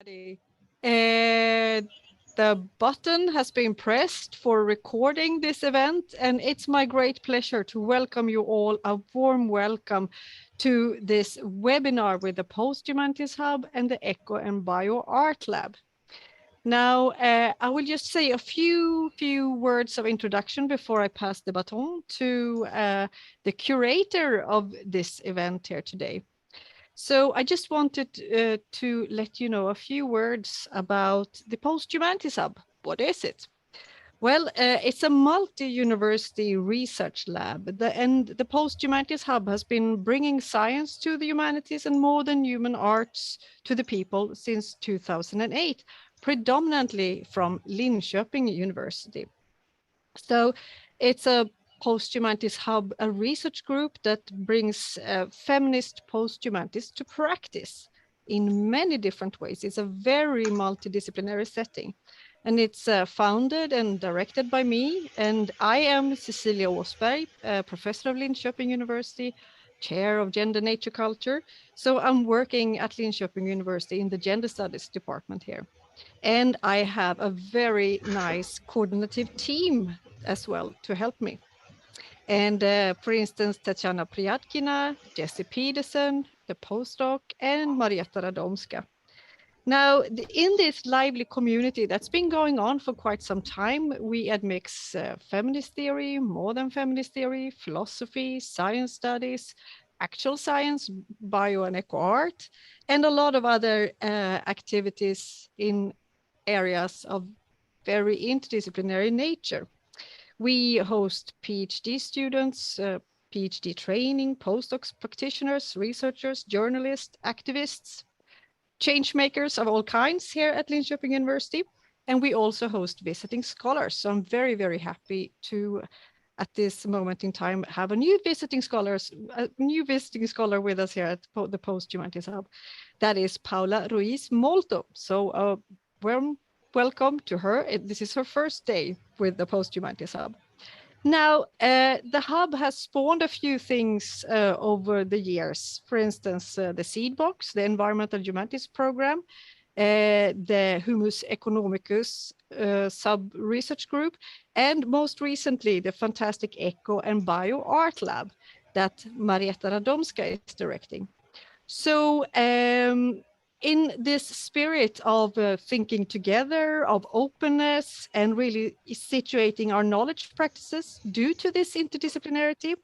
The button has been pressed for recording this event, and it's my great pleasure to welcome you all. A warm welcome to this webinar with the Posthumanities Hub and the Eco and Bio Art Lab. Now, I will just say a few words of introduction before I pass the baton to the curator of this event here today. So I just wanted to let you know a few words about the Posthumanities Hub. What is it? Well, it's a multi-university research lab, and the Posthumanities Hub has been bringing science to the humanities and modern human arts to the people since 2008, predominantly from Linköping University. So it's a Posthumanities Hub, a research group that brings feminist posthumanities to practice in many different ways. It's a very multidisciplinary setting, and it's founded and directed by me. And I am Cecilia Åsberg, professor of Linköping University, chair of Gender, Nature, Culture. So I'm working at Linköping University in the Gender Studies department here. And I have a very nice coordinative team as well to help me. And for instance, Tatiana Pryatkina, Jesse Peterson, the postdoc, and Margherita Radomska. Now, in this lively community that's been going on for quite some time, we admix feminist theory, modern feminist theory, philosophy, science studies, actual science, bio and eco art, and a lot of other activities in areas of very interdisciplinary nature. We host PhD students, PhD training, postdocs, practitioners, researchers, journalists, activists, change makers of all kinds here at Linköping University. And we also host visiting scholars. So I'm very, very happy to, at this moment in time, have a new visiting scholar with us here at the Posthumanities Hub. That is Paula Ruiz Molto. So warm welcome to her. This is her first day with the Posthumanities Hub. Now, the hub has spawned a few things over the years. For instance, the Seed Box, the Environmental Humanities Program, the Humus Economicus sub-research group, and most recently, the fantastic Eco and Bio Art Lab that Margherita Radomska is directing. So in this spirit of thinking together, of openness, and really situating our knowledge practices due to this interdisciplinarity,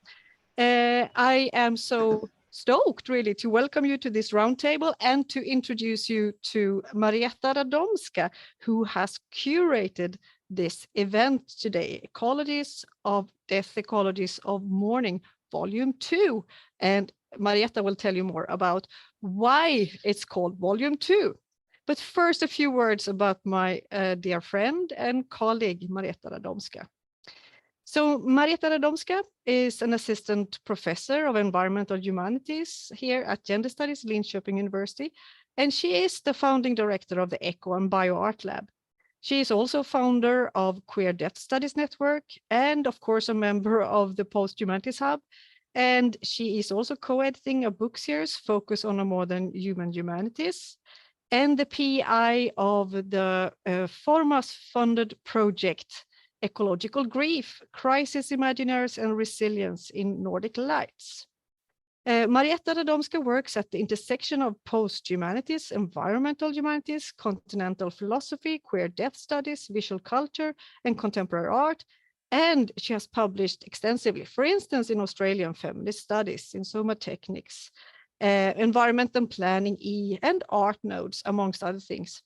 I am so stoked really to welcome you to this roundtable and to introduce you to Margherita Radomska, who has curated this event today, Ecologies of Death, Ecologies of Mourning, Volume 2. And Margherita will tell you more about why it's called Volume 2. But first, a few words about my dear friend and colleague, Margherita Radomska. So Margherita Radomska is an assistant professor of environmental humanities here at Gender Studies, Linköping University, and she is the founding director of the Eco and Bio Art Lab. She is also founder of Queer Death Studies Network and, of course, a member of the Posthumanities Hub. And she is also co-editing a book series focused on a modern human humanities and the PI of the Formas-funded project, Ecological Grief, Crisis Imaginaries and Resilience in Nordic Lights. Margherita Radomska works at the intersection of post-humanities, environmental humanities, continental philosophy, queer death studies, visual culture, and contemporary art. And she has published extensively, for instance, in Australian feminist studies, in Soma Techniques, environment and planning, and art nodes, amongst other things.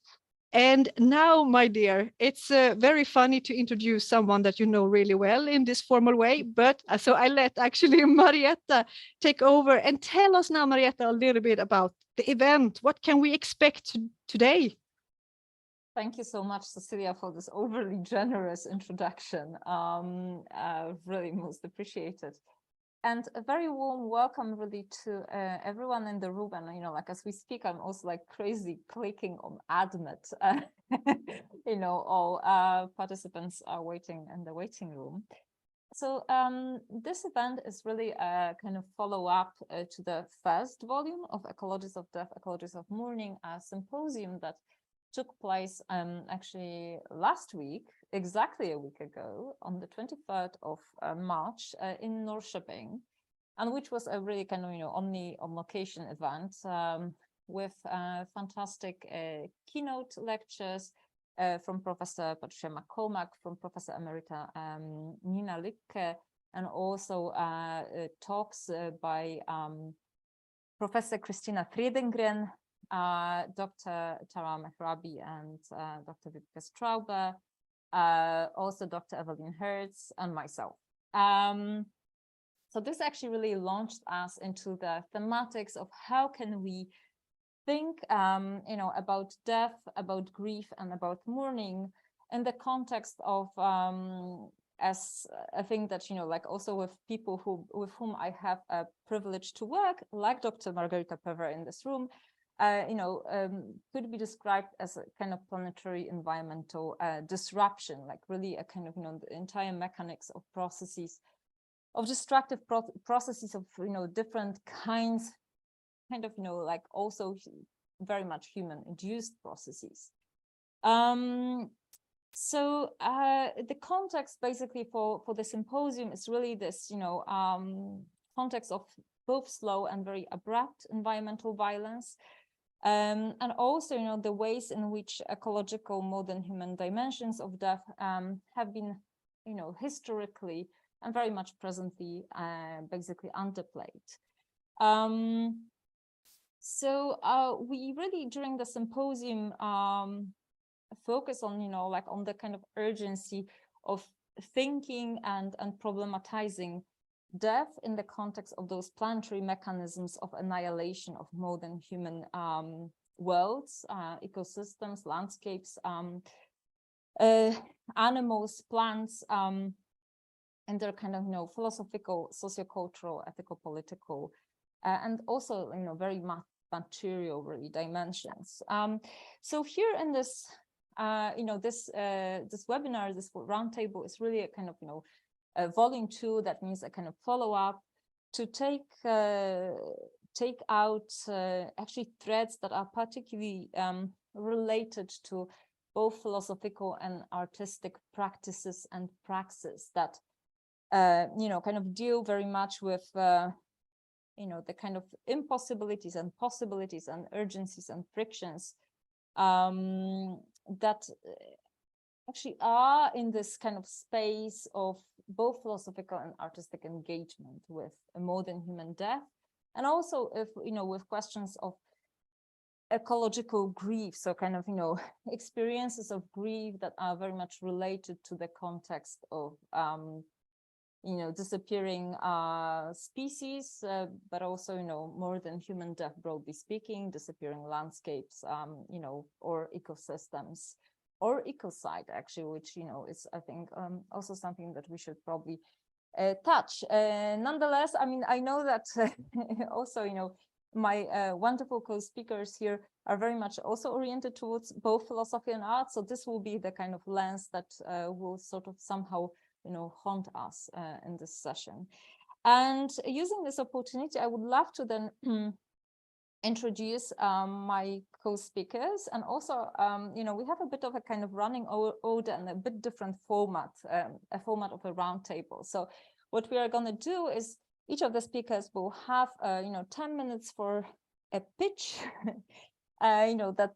And now, my dear, it's very funny to introduce someone that you know really well in this formal way, but so I let actually Margherita take over and tell us now, Margherita, a little bit about the event. What can we expect today? Thank you so much, Cecilia, for this overly generous introduction. Really most appreciated. And a very warm welcome really to everyone in the room. And, you know, like as we speak, I'm also like crazy clicking on admit. You know, all participants are waiting in the waiting room. So this event is really a kind of follow-up to the first volume of Ecologies of Death, Ecologies of Mourning, a symposium that took place actually last week, exactly a week ago, on the 23rd of March in Norrköping, and which was a really kind of, on location event with fantastic keynote lectures from Professor Patricia MacCormack, from Professor Emerita Nina Lycke, and also talks by Professor Christina Fredengren, Dr. Tara Mehrabi, and Dr. Wiebke Straube, also Dr. Evelyn Hertz, and myself. So this actually really launched us into the thematics of how can we think, about death, about grief, and about mourning in the context of, as I think that, like also with people with whom I have a privilege to work, like Dr. Margherita Pevere in this room, could be described as a kind of planetary environmental disruption, like really a kind of, the entire mechanics of processes, of destructive processes of, different kinds, kind of, like also very much human-induced processes. So the context basically for the symposium is really this, context of both slow and very abrupt environmental violence, and also, the ways in which ecological modern human dimensions of death have been, historically and very much presently basically underplayed. So we really, during the symposium, focus on, on the kind of urgency of thinking and problematizing death in the context of those planetary mechanisms of annihilation of modern human worlds, ecosystems, landscapes, animals, plants, and their kind of, philosophical, socio-cultural, ethico-political, and also, very material really dimensions. So here in this, this webinar, this roundtable is really a kind of, a volume 2, that means a kind of follow-up to take out actually threads that are particularly related to both philosophical and artistic practices and praxes that kind of deal very much with the kind of impossibilities and possibilities and urgencies and frictions that actually are in this kind of space of both philosophical and artistic engagement with a modern human death, and also if with questions of ecological grief, so kind of experiences of grief that are very much related to the context of disappearing species, but also more than human death, broadly speaking, disappearing landscapes, or ecosystems, or ecocide, actually, which is, I think, also something that we should probably touch. Nonetheless, I mean, I know that also my wonderful co-speakers here are very much also oriented towards both philosophy and art, so this will be the kind of lens that will sort of somehow haunt us in this session. And using this opportunity, I would love to then introduce my co-speakers, and also we have a bit of a kind of running order and a bit different format, a format of a roundtable. So what we are going to do is each of the speakers will have 10 minutes for a pitch that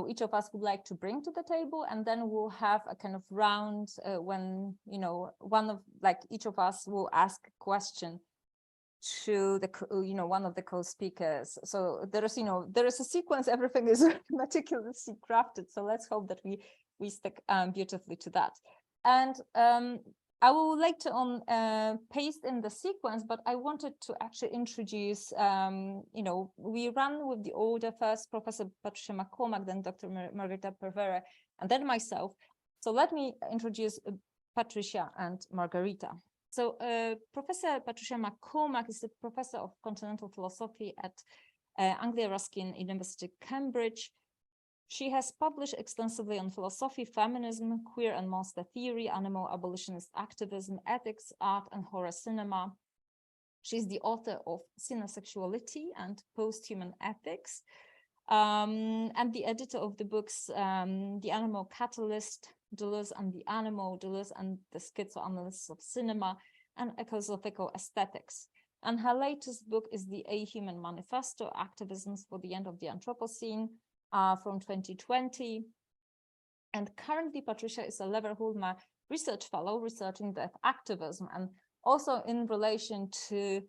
each of us would like to bring to the table, and then we'll have a kind of round when each of us will ask a question to the one of the co-speakers. So there is a sequence, everything is meticulously crafted, so let's hope that we stick beautifully to that. And I will later on paste in the sequence, but I wanted to actually introduce, we run with the order: first Professor Patricia MacCormack, then Dr. Margherita Pevere, and then myself. So let me introduce Patricia and Margherita. So Professor Patricia MacCormack is a professor of continental philosophy at Anglia Ruskin University, Cambridge. She has published extensively on philosophy, feminism, queer and monster theory, animal abolitionist activism, ethics, art, and horror cinema. She's the author of Cinesexuality and Posthuman Ethics. and the editor of the books, The Animal Catalyst, Deleuze and the Animal, Deleuze and the Schizoanalysis of Cinema, and Ecological Aesthetics. And her latest book is the A Human Manifesto, Activisms for the End of the Anthropocene, from 2020. And currently, Patricia is a Leverhulme Research Fellow researching death activism. And also in relation to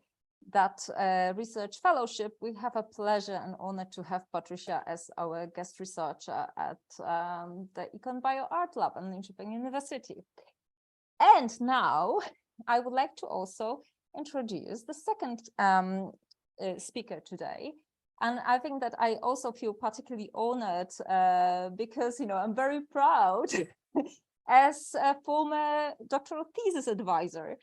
that research fellowship, we have a pleasure and honor to have Patricia as our guest researcher at the Econ Bio Art Lab at Linköping University. And now I would like to also introduce the second speaker today. And I think that I also feel particularly honored because, you know, I'm very proud as a former doctoral thesis advisor.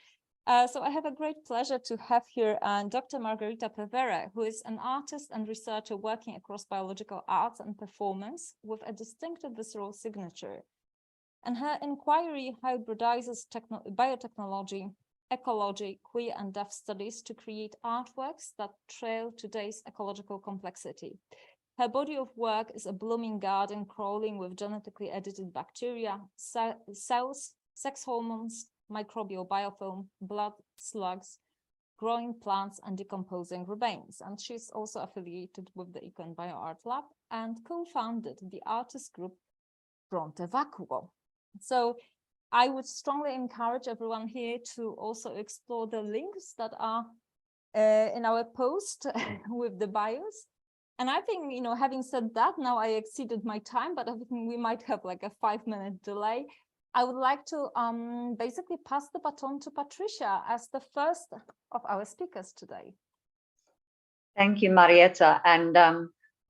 So I have a great pleasure to have here Dr. Margherita Pevere, who is an artist and researcher working across biological arts and performance with a distinctive visceral signature. And her inquiry hybridizes biotechnology, ecology, queer and deaf studies to create artworks that trail today's ecological complexity. Her body of work is a blooming garden crawling with genetically edited bacteria, cells, sex hormones, microbial biofilm, blood, slugs, growing plants, and decomposing remains. And she's also affiliated with the Econ Bio Art Lab and co-founded the artist group Fronte Vacuo. So I would strongly encourage everyone here to also explore the links that are in our post with the bios. And I think, you know, having said that, now I exceeded my time, but I think we might have like a 5-minute delay. I would like to basically pass the baton to Patricia as the first of our speakers today. Thank you, Marietta. And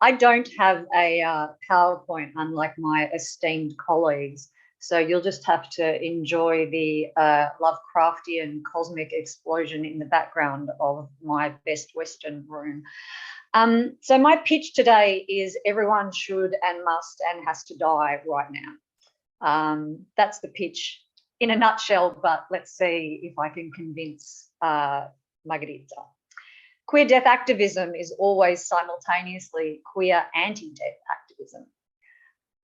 I don't have a PowerPoint, unlike my esteemed colleagues. So you'll just have to enjoy the Lovecraftian cosmic explosion in the background of my Best Western room. So my pitch today is everyone should and must and has to die right now. That's the pitch in a nutshell, but let's see if I can convince Margherita. Queer death activism is always simultaneously queer anti-death activism.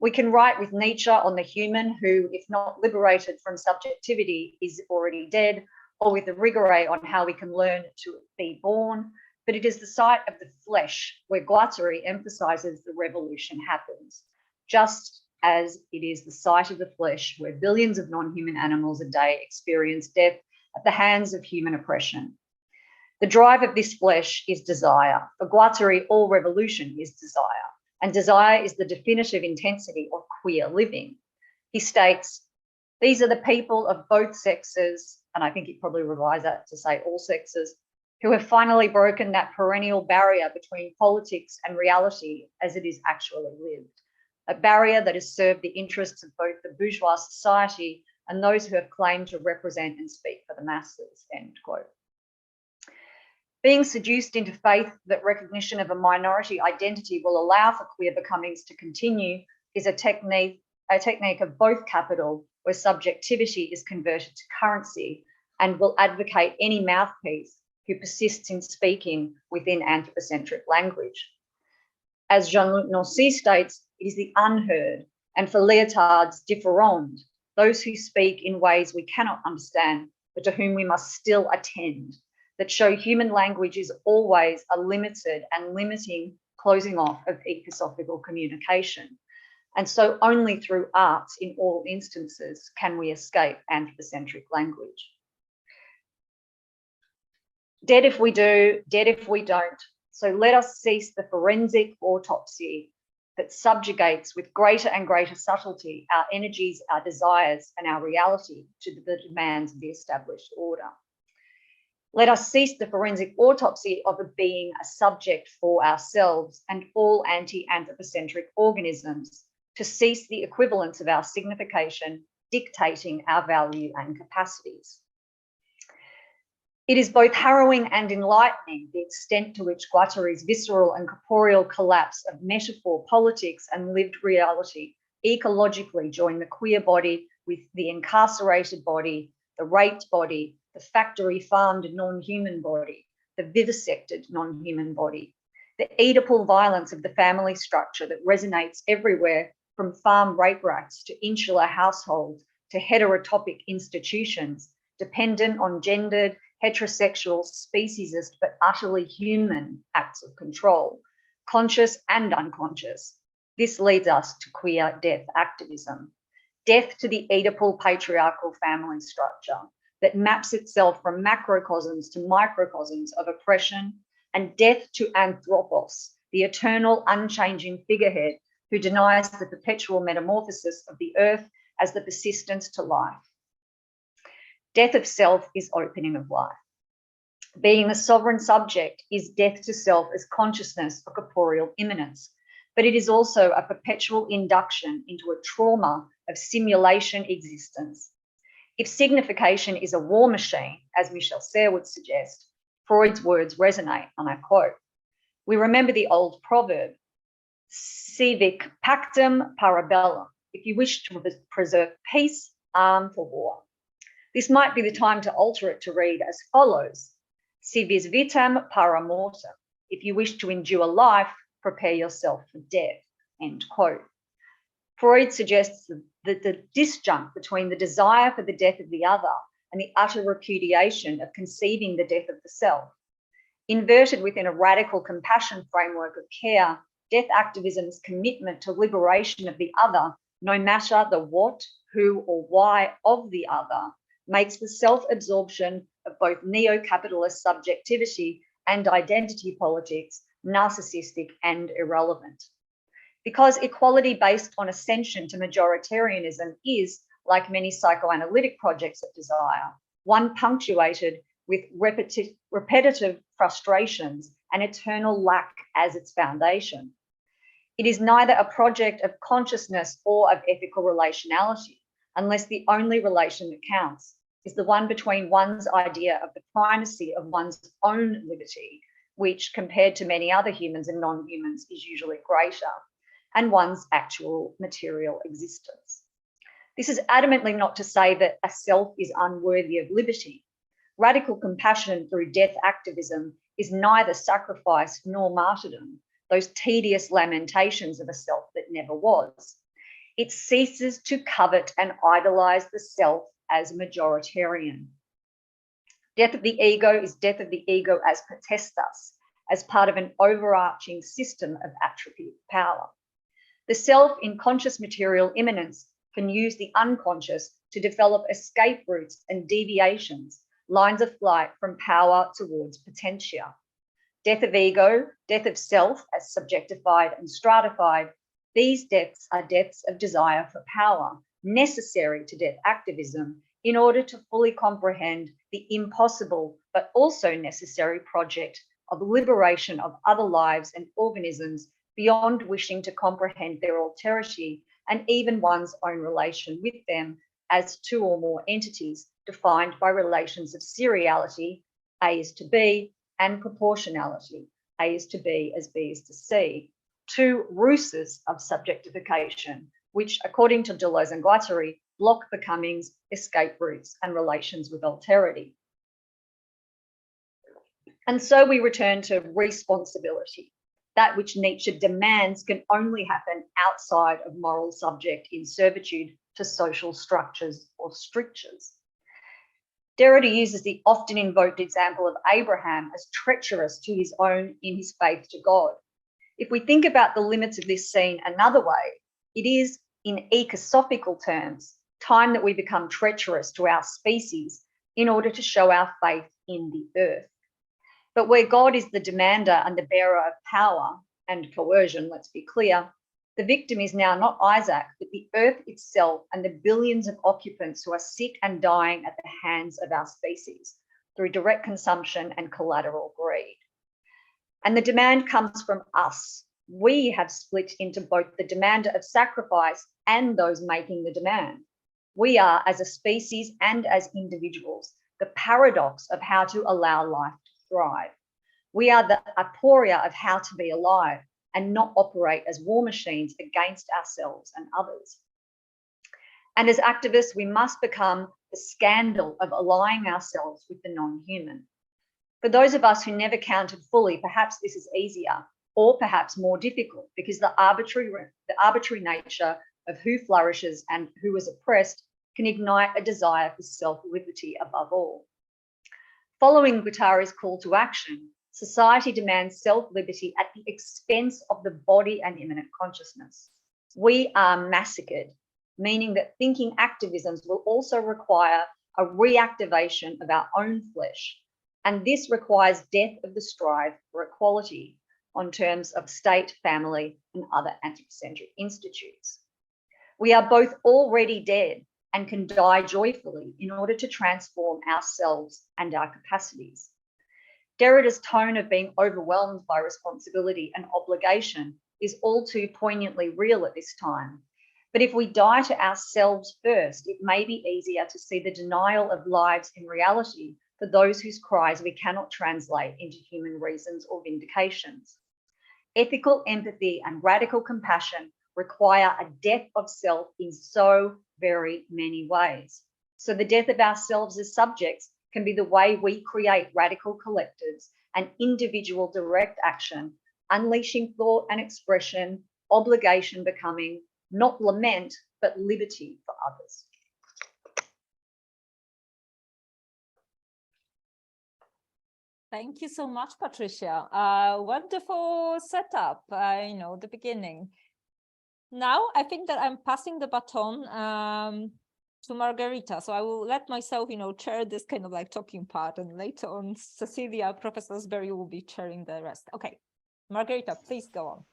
We can write with Nietzsche on the human who, if not liberated from subjectivity, is already dead, or with the Rigore on how we can learn to be born. But it is the site of the flesh where Guattari emphasises the revolution happens, just as it is the site of the flesh where billions of non-human animals a day experience death at the hands of human oppression. The drive of this flesh is desire. For Guattari, all revolution is desire, and desire is the definitive intensity of queer living. He states, these are the people of both sexes, and I think he'd probably revise that to say all sexes, who have finally broken that perennial barrier between politics and reality as it is actually lived, a barrier that has served the interests of both the bourgeois society and those who have claimed to represent and speak for the masses, end quote. Being seduced into faith that recognition of a minority identity will allow for queer becomings to continue is a technique of both capital, where subjectivity is converted to currency, and will advocate any mouthpiece who persists in speaking within anthropocentric language. As Jean-Luc Nancy states, it is the unheard, and for Lyotard's différende, those who speak in ways we cannot understand, but to whom we must still attend, that show human language is always a limited and limiting closing off of ecosophical communication. And so only through arts in all instances can we escape anthropocentric language. Dead if we do, dead if we don't. So let us cease the forensic autopsy that subjugates with greater and greater subtlety our energies, our desires, and our reality to the demands of the established order. Let us cease the forensic autopsy of being a subject for ourselves and all anti-anthropocentric organisms, to cease the equivalence of our signification dictating our value and capacities. It is both harrowing and enlightening the extent to which Guattari's visceral and corporeal collapse of metaphor, politics, and lived reality ecologically join the queer body with the incarcerated body, the raped body, the factory farmed non-human body, the vivisected non-human body. the Oedipal violence of the family structure that resonates everywhere from farm rape racks to insular households to heterotopic institutions, dependent on gendered, heterosexual, speciesist, but utterly human acts of control, conscious and unconscious. This leads us to queer death activism. Death to the Oedipal patriarchal family structure that maps itself from macrocosms to microcosms of oppression, and death to Anthropos, the eternal, unchanging figurehead who denies the perpetual metamorphosis of the earth as the persistence to life. Death of self is opening of life. Being a sovereign subject is death to self as consciousness of corporeal immanence, but it is also a perpetual induction into a trauma of simulation existence. If signification is a war machine, as Michel Serres would suggest, Freud's words resonate, and I quote, "We remember the old proverb, civic pactum para bellum. If you wish to preserve peace, arm for war." This might be the time to alter it to read as follows, "Si vis vitam para mortem." If you wish to endure life, prepare yourself for death, end quote. Freud suggests that the disjunct between the desire for the death of the other and the utter repudiation of conceiving the death of the self. Inverted within a radical compassion framework of care, death activism's commitment to liberation of the other, no matter the what, who, or why of the other, makes the self-absorption of both neo-capitalist subjectivity and identity politics narcissistic and irrelevant. Because equality based on ascension to majoritarianism is, like many psychoanalytic projects of desire, one punctuated with repetitive frustrations and eternal lack as its foundation. It is neither a project of consciousness or of ethical relationality, unless the only relation that counts is the one between one's idea of the primacy of one's own liberty, which compared to many other humans and non-humans is usually greater, and one's actual material existence. This is adamantly not to say that a self is unworthy of liberty. Radical compassion through death activism is neither sacrifice nor martyrdom, those tedious lamentations of a self that never was. It ceases to covet and idolize the self as majoritarian. Death of the ego is death of the ego as potestas, as part of an overarching system of attribute power. The self in conscious material immanence can use the unconscious to develop escape routes and deviations, lines of flight from power towards potentia. Death of ego, death of self as subjectified and stratified, these deaths are deaths of desire for power, necessary to death activism in order to fully comprehend the impossible but also necessary project of liberation of other lives and organisms beyond wishing to comprehend their alterity and even one's own relation with them as two or more entities defined by relations of seriality, A is to B, and proportionality, A is to B as B is to C, two ruses of subjectification, which, according to Deleuze and Guattari, block becoming's escape routes and relations with alterity. And so we return to responsibility. That which Nietzsche demands can only happen outside of moral subject in servitude to social structures or strictures. Derrida uses the often invoked example of Abraham as treacherous to his own in his faith to God. If we think about the limits of this scene another way, it is, in ecosophical terms, time that we become treacherous to our species in order to show our faith in the earth. But where God is the demander and the bearer of power and coercion, let's be clear, the victim is now not Isaac, but the earth itself and the billions of occupants who are sick and dying at the hands of our species through direct consumption and collateral greed. And the demand comes from us. We have split into both the demander of sacrifice and those making the demand. We are, as a species and as individuals, the paradox of how to allow life to thrive. We are the aporia of how to be alive and not operate as war machines against ourselves and others. And as activists, we must become the scandal of allying ourselves with the non-human. For those of us who never counted fully, perhaps this is easier. or perhaps more difficult, because the arbitrary nature of who flourishes and who is oppressed can ignite a desire for self-liberty above all. Following Guattari's call to action, society demands self-liberty at the expense of the body and immanent consciousness. We are massacred, meaning that thinking activisms will also require a reactivation of our own flesh, and this requires death of the strive for equality on terms of state, family, and other anthropocentric institutes. We are both already dead and can die joyfully in order to transform ourselves and our capacities. Derrida's tone of being overwhelmed by responsibility and obligation is all too poignantly real at this time. But if we die to ourselves first, it may be easier to see the denial of lives in reality for those whose cries we cannot translate into human reasons or vindications. Ethical empathy and radical compassion require a death of self in so very many ways. So the death of ourselves as subjects can be the way we create radical collectives and individual direct action, unleashing thought and expression, obligation becoming not lament, but liberty for others. Thank you so much, Patricia. Wonderful setup, the beginning. Now I think that I'm passing the baton to Margherita. So I will let myself, chair this kind of like talking part, and later on Cecilia, Professor Sberry will be chairing the rest. Okay, Margherita, please go on.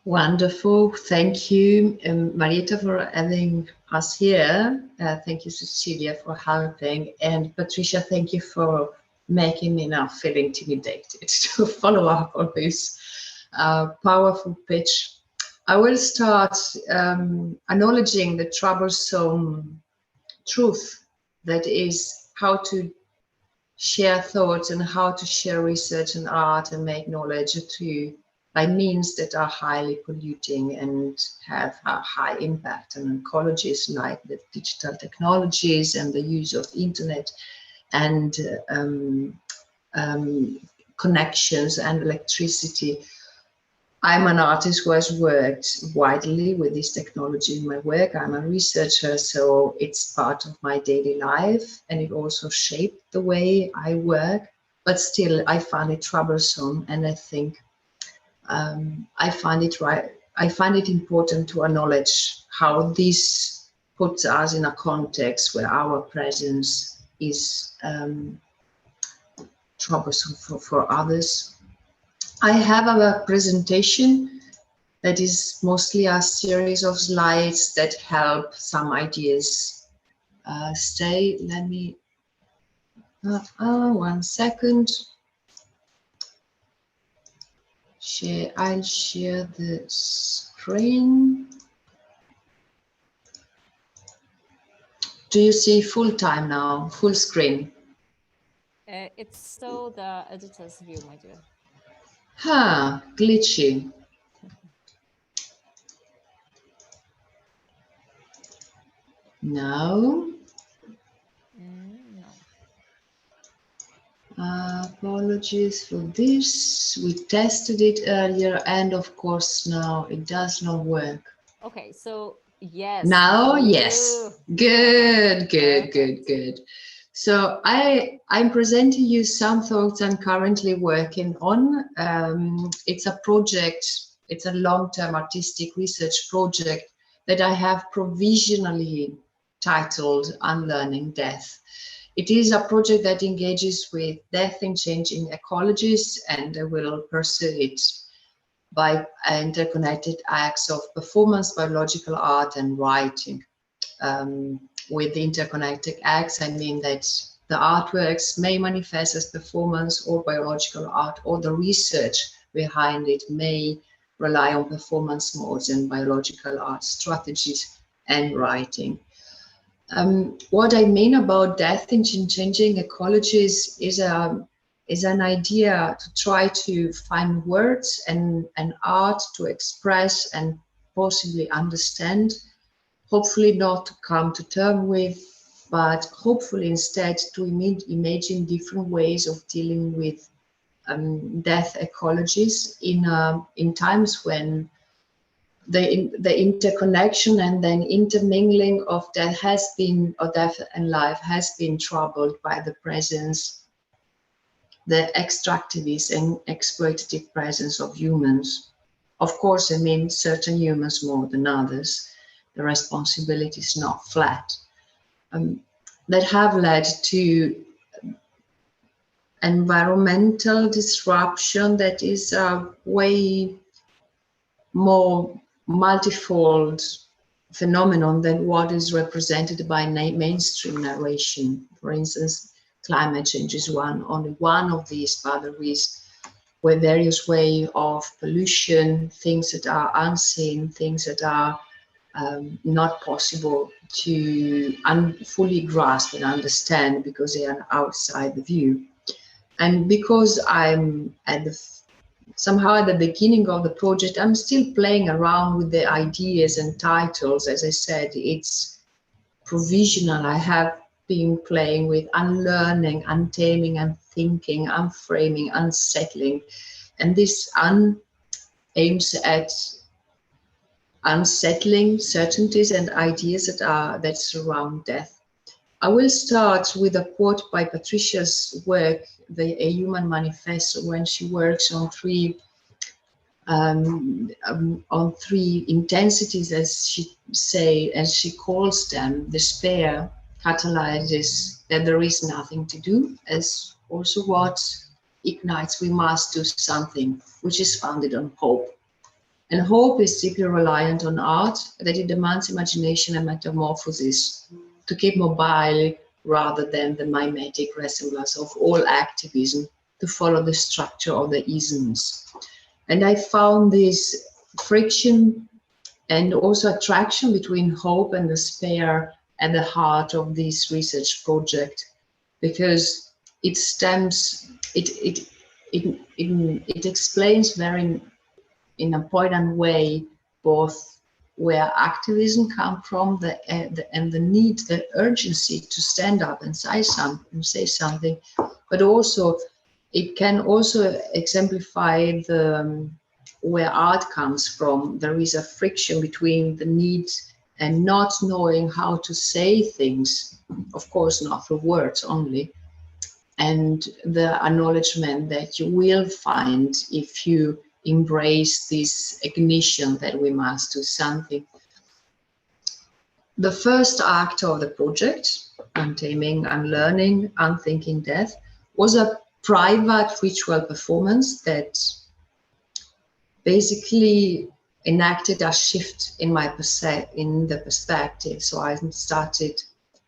Wonderful. Thank you, Marietta, for having us here. Thank you, Cecilia, for helping. And Patricia, thank you for making me now feel intimidated to follow up on this powerful pitch. I will start acknowledging the troublesome truth that is how to share thoughts and how to share research and art and make knowledge by means that are highly polluting and have a high impact on ecologies, like the digital technologies and the use of internet and connections and electricity. I'm an artist who has worked widely with this technology in my work. I'm a researcher, so it's part of my daily life, and it also shaped the way I work. But still, I find it troublesome, and I think I find it important to acknowledge how this puts us in a context where our presence is troublesome for others. I have a presentation that is mostly a series of slides that help some ideas stay. Let me, one second. I'll share the screen. Do you see full time now, full screen? It's still the editor's view, my dear. Glitchy. No. No. Apologies for this. We tested it earlier, and of course now it does not work. Okay, so yes. Now, yes. Good. So I'm presenting you some thoughts I'm currently working on. It's a project, it's a long-term artistic research project that I have provisionally titled Unlearning Death. It is a project that engages with death in changing ecologies, and I will pursue it by interconnected acts of performance, biological art, and writing. With the interconnected acts, I mean that the artworks may manifest as performance or biological art, or the research behind it may rely on performance modes and biological art strategies and writing. What I mean about death in changing ecologies is an idea to try to find words and art to express and possibly understand, hopefully not to come to terms with, but hopefully instead to imagine different ways of dealing with death ecologies in times when the interconnection and then intermingling of death death and life has been troubled by the presence, the extractivist and exploitative presence of humans. Of course, I mean certain humans more than others. The responsibility is not flat. That have led to environmental disruption that is a way more multifold phenomenon than what is represented by mainstream narration. For instance, climate change is only one of these, but there is various ways of pollution, things that are unseen, things that are not possible to fully grasp and understand because they are outside the view. And because I'm somehow at the beginning of the project, I'm still playing around with the ideas and titles. As I said, it's provisional. I have been playing with unlearning, untaming, unthinking, unframing, unsettling. And this aims at unsettling certainties and ideas that surround death. I will start with a quote by Patricia's work, A Human Manifesto, when she works on three intensities, as she calls them. Despair catalyzes that there is nothing to do, as also what ignites we must do something, which is founded on hope. And hope is deeply reliant on art, that it demands imagination and metamorphosis to keep mobile rather than the mimetic resemblance of all activism, to follow the structure of the isms. And I found this friction and also attraction between hope and despair at the heart of this research project, because it explains very in a poignant way both where activism comes from and the need, the urgency to stand up and say something, but also it can also exemplify where art comes from. There is a friction between the need and not knowing how to say things, of course not through words only, and the acknowledgement that you will find if you embrace this ignition that we must do something. The first act of the project, Untaming, Unlearning, Unthinking Death, was a private ritual performance that basically enacted a shift in the perspective. So I started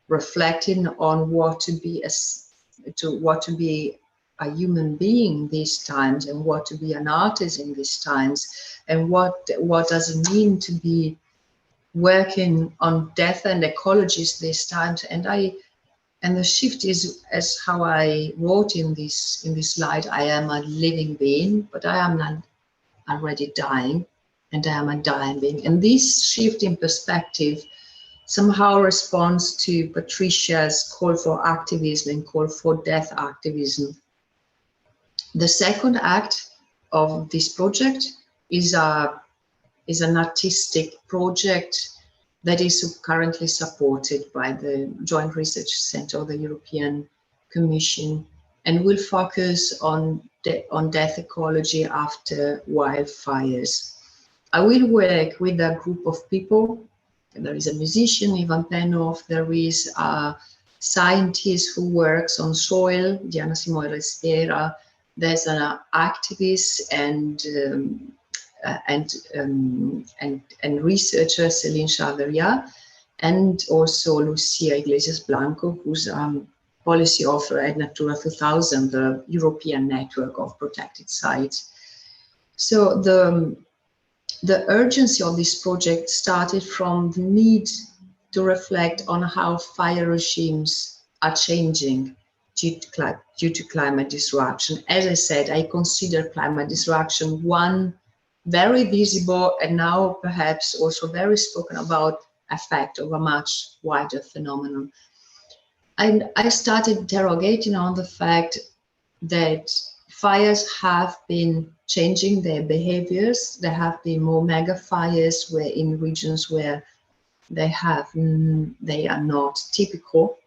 reflecting on what to be a human being these times, and what to be an artist in these times, and what does it mean to be working on death and ecologies these times. And the shift is, as how I wrote in this slide, I am a living being, but I am not already dying, and I am a dying being. And this shift in perspective somehow responds to Patricia's call for activism and call for death activism. The second act of this project is an artistic project that is currently supported by the Joint Research Centre of the European Commission, and will focus on death ecology after wildfires. I will work with a group of people. There is a musician, Ivan Penov, there is a scientist who works on soil, Diana Simone Restiera, there's an activist and researcher, Céline Chaveria, and also Lucia Iglesias Blanco, who's policy officer at Natura 2000, the European network of protected sites. So the urgency of this project started from the need to reflect on how fire regimes are changing due to climate disruption. As I said, I consider climate disruption one very visible and now perhaps also very spoken about effect of a much wider phenomenon. And I started interrogating on the fact that fires have been changing their behaviors. There have been more mega fires where in regions where they are not typical.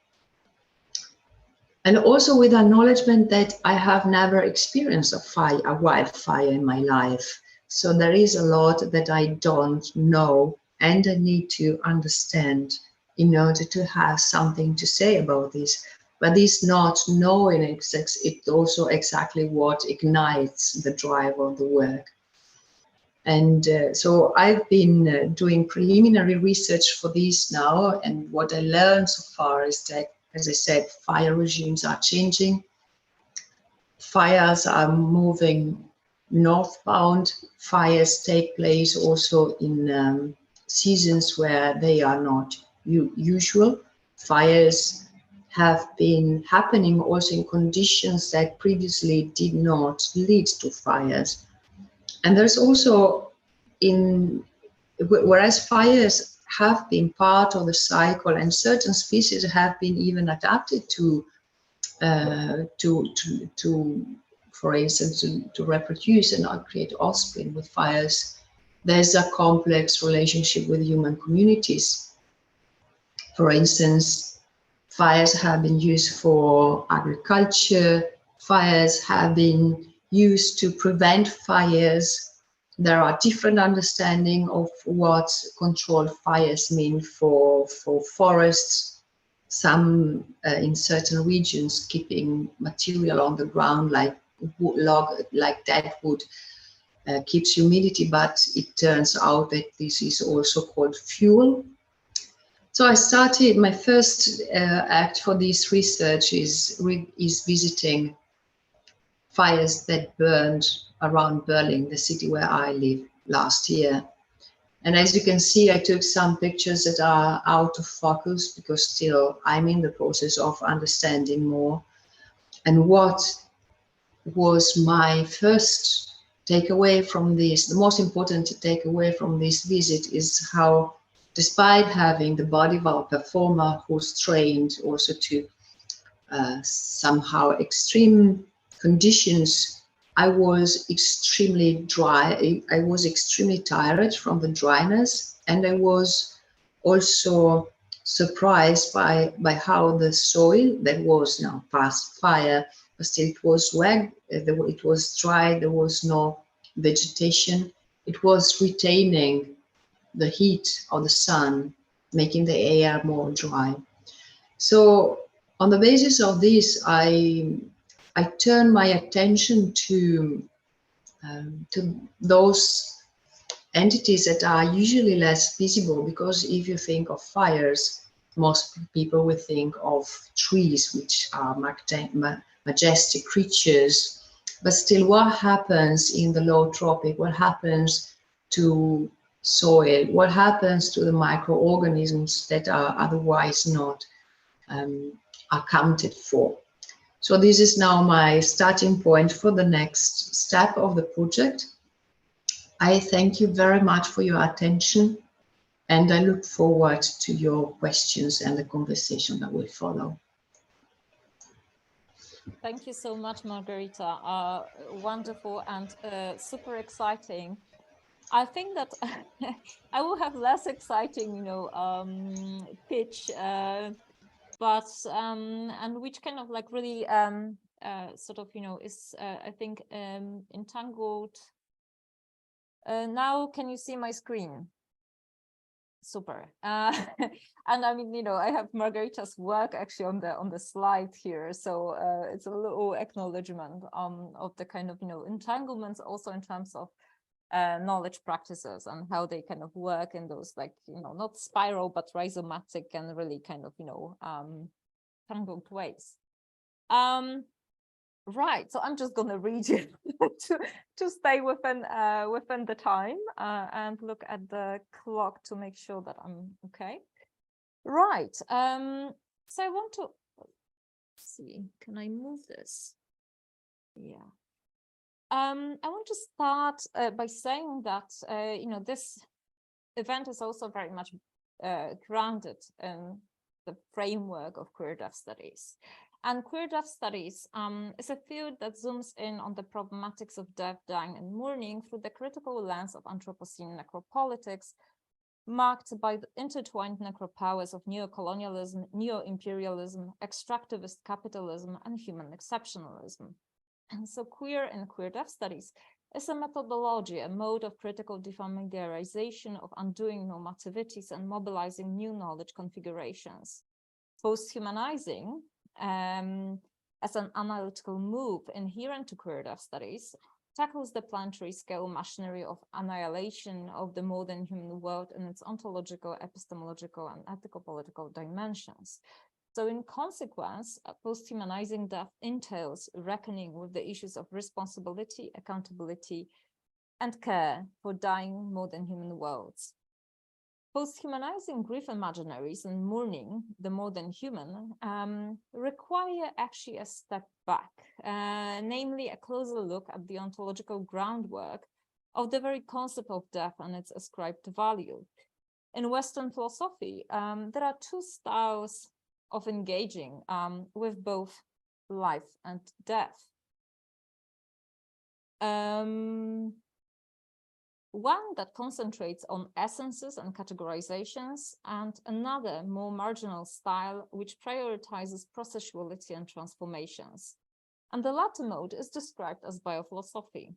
And also with acknowledgement that I have never experienced a wildfire in my life. So there is a lot that I don't know and I need to understand in order to have something to say about this. But this not knowing it's also exactly what ignites the drive of the work. And so I've been doing preliminary research for this now, and what I learned so far is that, as I said, fire regimes are changing. Fires are moving northbound. Fires take place also in seasons where they are not usual. Fires have been happening also in conditions that previously did not lead to fires. And there's also, whereas fires have been part of the cycle and certain species have been even adapted to for instance, to reproduce and not create offspring with fires, there's a complex relationship with human communities. For instance, fires have been used for agriculture, fires have been used to prevent fires. There are different understanding of what controlled fires mean for forests. Some in certain regions keeping material on the ground like dead wood keeps humidity, but it turns out that this is also called fuel. So I started, my first act for this research is visiting fires that burned around Berlin, the city where I live, last year. And as you can see, I took some pictures that are out of focus because still I'm in the process of understanding more. And what was my first takeaway from this, the most important takeaway from this visit is how, despite having the body of a performer who's trained also to somehow extreme conditions, I was extremely dry. I was extremely tired from the dryness, and I was also surprised by how the soil that was now past fire, but still it was wet, it was dry, there was no vegetation. It was retaining the heat of the sun, making the air more dry. So on the basis of this, I turn my attention to those entities that are usually less visible, because if you think of fires, most people will think of trees, which are majestic creatures. But still, what happens in the low tropic? What happens to soil? What happens to the microorganisms that are otherwise not accounted for? So this is now my starting point for the next step of the project. I thank you very much for your attention, and I look forward to your questions and the conversation that will follow. Thank you so much, Margherita. Wonderful and super exciting. I think that I will have less exciting, pitch, but and which kind of like really sort of, is I think entangled. Now, can you see my screen? Super. And I mean, I have Margherita's work actually on the slide here, so it's a little acknowledgement of the kind of entanglements also in terms of knowledge practices and how they kind of work in those, like, not spiral but rhizomatic and really kind of tangled ways. Right, so I'm just going to read you to stay within the time and look at the clock to make sure that I'm okay. Right, so I want to see, can I move this? Yeah. I want to start by saying that this event is also very much grounded in the framework of queer death studies. And queer death studies is a field that zooms in on the problematics of death, dying, and mourning through the critical lens of Anthropocene necropolitics, marked by the intertwined necropowers of neo-colonialism, neo-imperialism, extractivist capitalism, and human exceptionalism. And so queer and queer death studies is a methodology, a mode of critical defamiliarization of undoing normativities and mobilizing new knowledge configurations. Posthumanizing, as an analytical move inherent to queer death studies, tackles the planetary-scale machinery of annihilation of the modern human world in its ontological, epistemological, and ethico-political dimensions. So in consequence, posthumanizing death entails reckoning with the issues of responsibility, accountability, and care for dying modern human worlds. Posthumanizing grief imaginaries and mourning the modern human require actually a step back, namely a closer look at the ontological groundwork of the very concept of death and its ascribed value. In Western philosophy, there are two styles of engaging with both life and death. One that concentrates on essences and categorizations, and another more marginal style which prioritizes processuality and transformations. And the latter mode is described as biophilosophy.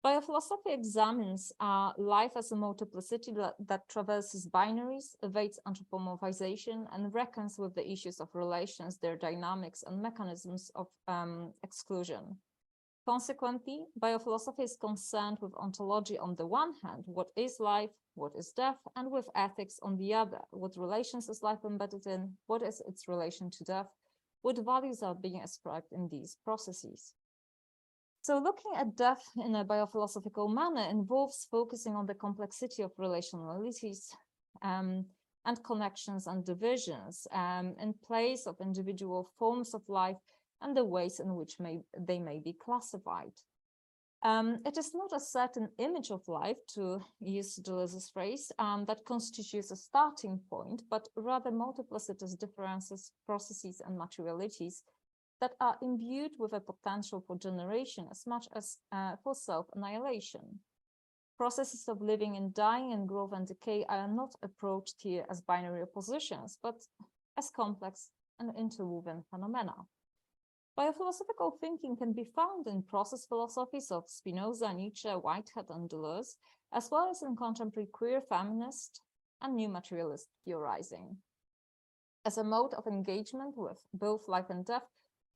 Biophilosophy examines life as a multiplicity that traverses binaries, evades anthropomorphization, and reckons with the issues of relations, their dynamics, and mechanisms of exclusion. Consequently, biophilosophy is concerned with ontology on the one hand, what is life, what is death, and with ethics on the other, what relations is life embedded in, what is its relation to death, what values are being ascribed in these processes. So looking at death in a biophilosophical manner involves focusing on the complexity of relationalities and connections and divisions in place of individual forms of life and the ways in which they may be classified. It is not a certain image of life, to use Deleuze's phrase, that constitutes a starting point, but rather multiplicitous differences, processes, and materialities that are imbued with a potential for generation as much as for self-annihilation. Processes of living and dying and growth and decay are not approached here as binary oppositions, but as complex and interwoven phenomena. Biophilosophical thinking can be found in process philosophies of Spinoza, Nietzsche, Whitehead, and Deleuze, as well as in contemporary queer feminist and new materialist theorizing. As a mode of engagement with both life and death,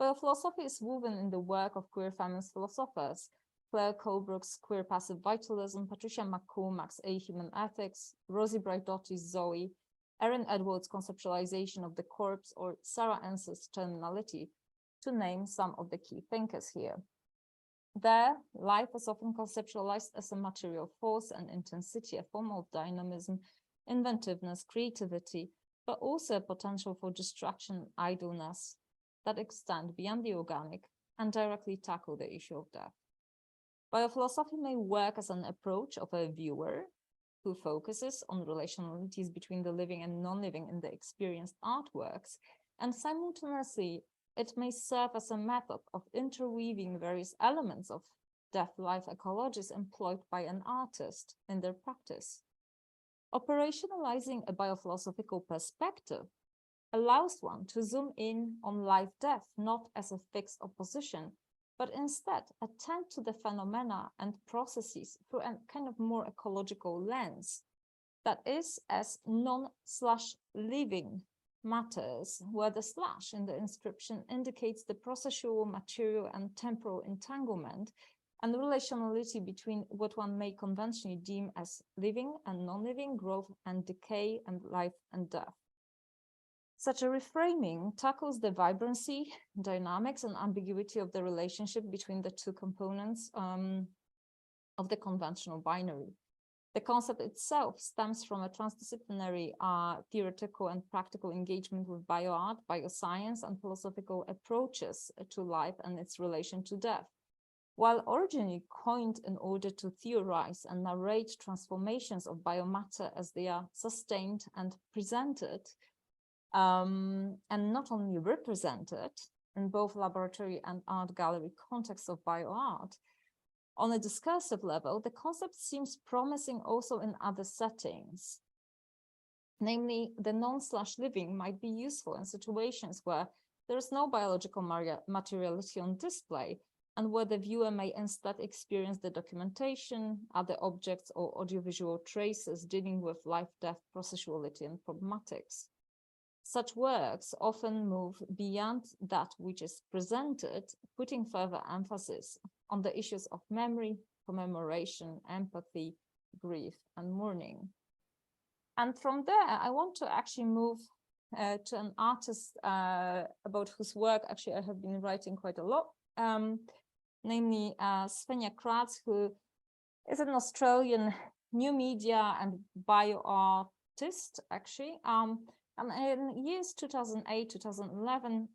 biophilosophy is woven in the work of queer feminist philosophers, Claire Colebrook's Queer Passive Vitalism, Patricia MacCormack's A Human Ethics, Rosie Braidotti's Zoe, Erin Edwards' Conceptualization of the Corpse, or Sarah Enns's Terminality, to name some of the key thinkers here. There, life is often conceptualized as a material force and intensity, a form of dynamism, inventiveness, creativity, but also a potential for destruction, idleness that extend beyond the organic and directly tackle the issue of death. Biophilosophy may work as an approach of a viewer who focuses on relationalities between the living and non-living in the experienced artworks, and simultaneously it may serve as a method of interweaving various elements of death-life ecologies employed by an artist in their practice. Operationalizing a biophilosophical perspective allows one to zoom in on life-death not as a fixed opposition, but instead attend to the phenomena and processes through a kind of more ecological lens, that is, as non/living matters, where the slash in the inscription indicates the processual, material, and temporal entanglement and relationality between what one may conventionally deem as living and non-living, growth and decay, and life and death. Such a reframing tackles the vibrancy, dynamics, and ambiguity of the relationship between the two components of the conventional binary. The concept itself stems from a transdisciplinary theoretical and practical engagement with bioart, bioscience, and philosophical approaches to life and its relation to death. While originally coined in order to theorize and narrate transformations of biomatter as they are sustained and presented, and not only represented, in both laboratory and art gallery contexts of bioart. On a discursive level, the concept seems promising also in other settings. Namely, the non/living might be useful in situations where there is no biological materiality on display, and where the viewer may instead experience the documentation, other objects, or audiovisual traces dealing with life-death processuality and problematics. Such works often move beyond that which is presented, putting further emphasis on the issues of memory, commemoration, empathy, grief, and mourning. And from there, I want to actually move to an artist about whose work actually I have been writing quite a lot, namely Svenja Kratz, who is an Australian new media and bioartist, actually. And in years 2008, 2011,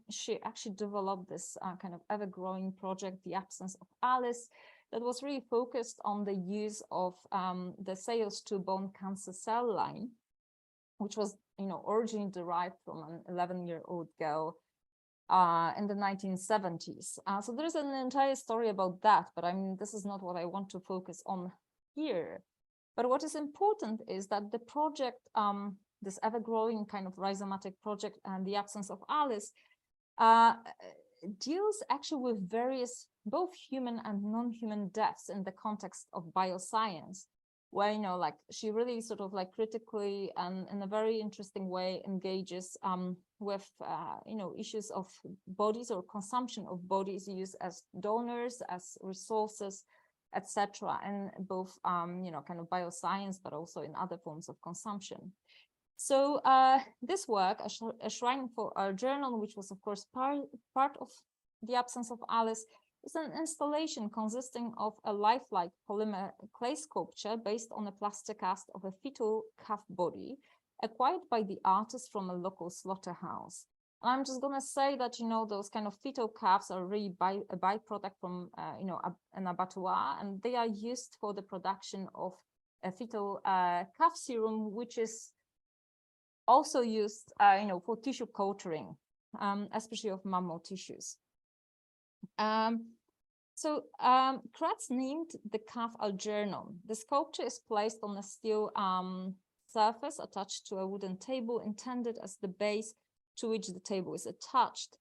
she actually developed this kind of ever-growing project, The Absence of Alice, that was really focused on the use of the CEST bone cancer cell line, which was, originally derived from an 11-year-old girl in the 1970s. So there's an entire story about that, but this is not what I want to focus on here. But what is important is that the project, this ever-growing kind of rhizomatic project, and The Absence of Alice, deals actually with various both human and non-human deaths in the context of bioscience, where she really sort of critically and in a very interesting way engages with issues of bodies or consumption of bodies used as donors, as resources, etc., and both kind of bioscience, but also in other forms of consumption. So this work, A Shrine for Our Journal, which was of course part of The Absence of Alice, is an installation consisting of a lifelike polymer clay sculpture based on a plastic cast of a fetal calf body acquired by the artist from a local slaughterhouse. And I'm just going to say that, those kind of fetal calves are really a byproduct from, an abattoir, and they are used for the production of a fetal calf serum, which is also used, for tissue culturing, especially of mammal tissues. Kratz named the calf Algernon. The sculpture is placed on a steel surface attached to a wooden table intended as the base to which the table is attached.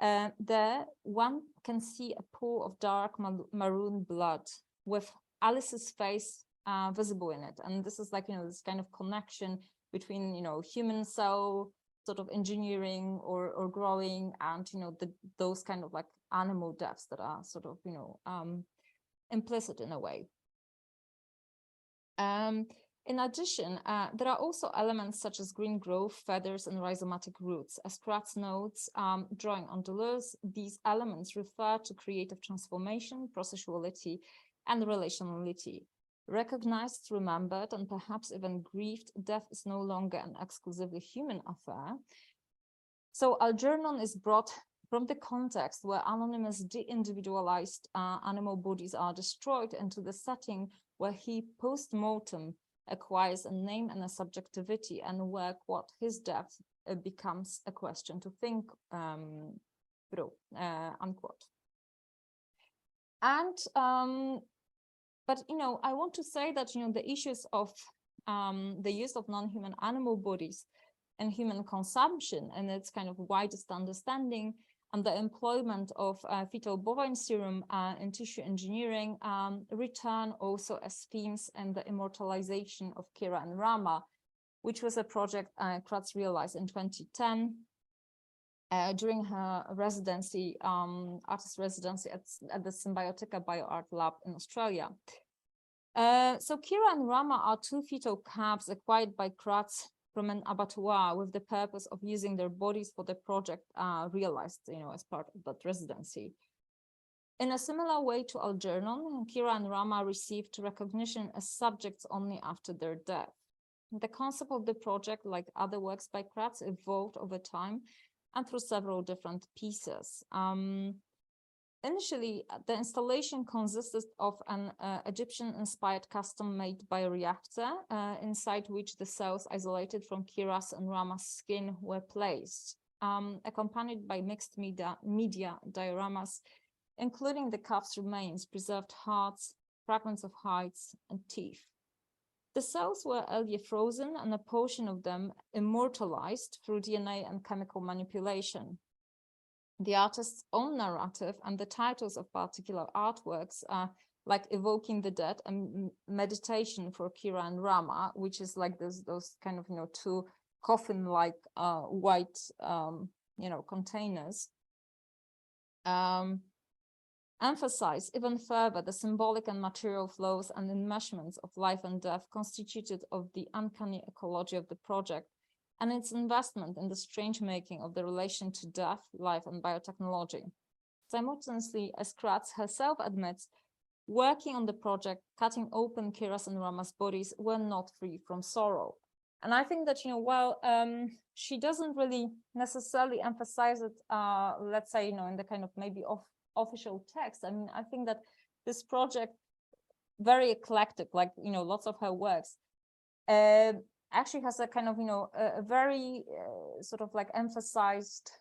There, one can see a pool of dark maroon blood with Alice's face visible in it. And this is this kind of connection between, human cell sort of engineering or growing and, those kind of animal deaths that are sort of, implicit in a way. In addition, there are also elements such as green growth, feathers, and rhizomatic roots. As Kratz notes, drawing on Deleuze, these elements refer to creative transformation, processuality, and relationality. Recognized, remembered, and perhaps even grieved, death is no longer an exclusively human affair. So Algernon is brought from the context where anonymous, de-individualized animal bodies are destroyed into the setting where he post-mortem acquires a name and a subjectivity, and where his death becomes a question to think through, unquote. And but I want to say that the issues of the use of non-human animal bodies and human consumption and its kind of widest understanding, and the employment of fetal bovine serum in tissue engineering return also as themes in the immortalization of Kira and Rama, which was a project Kratz realized in 2010 during her residency, artist residency at the Symbiotica BioArt Lab in Australia. So Kira and Rama are two fetal calves acquired by Kratz from an abattoir with the purpose of using their bodies for the project realized, as part of that residency. In a similar way to Algernon, Kira and Rama received recognition as subjects only after their death. The concept of the project, like other works by Kratz, evolved over time and through several different pieces. Initially, the installation consisted of an Egyptian-inspired custom-made bioreactor, inside which the cells isolated from Kira's and Rama's skin were placed. accompanied by mixed media dioramas, including the calf's remains, preserved hearts, fragments of hides, and teeth. The cells were earlier frozen and a portion of them immortalized through DNA and chemical manipulation. The artist's own narrative and the titles of particular artworks are like Evoking the Dead and Meditation for Kira and Rama, which is like those kind of, two coffin-like white, containers. Emphasize even further the symbolic and material flows and enmeshments of life and death constituted of the uncanny ecology of the project and its investment in the strange making of the relation to death, life, and biotechnology. Simultaneously, as Kratz herself admits, working on the project, cutting open Kira's and Rama's bodies were not free from sorrow. And I think that, while she doesn't really necessarily emphasize it, let's say, in the kind of maybe official text, I mean, I think that this project, very eclectic, like, lots of her works, actually has a kind of, a very sort of like emphasized,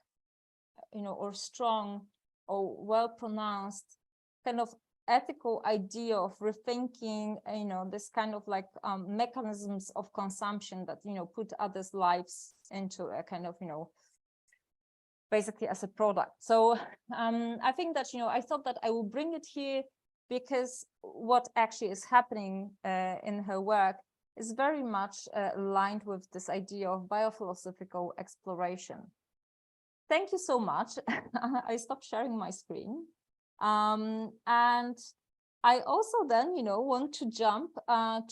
or strong or well-pronounced kind of ethical idea of rethinking, this kind of like mechanisms of consumption that, put others' lives into a kind of, basically as a product. So I think that, I thought that I will bring it here because what actually is happening in her work is very much aligned with this idea of biophilosophical exploration. Thank you so much. I stopped sharing my screen. And I also then, want to jump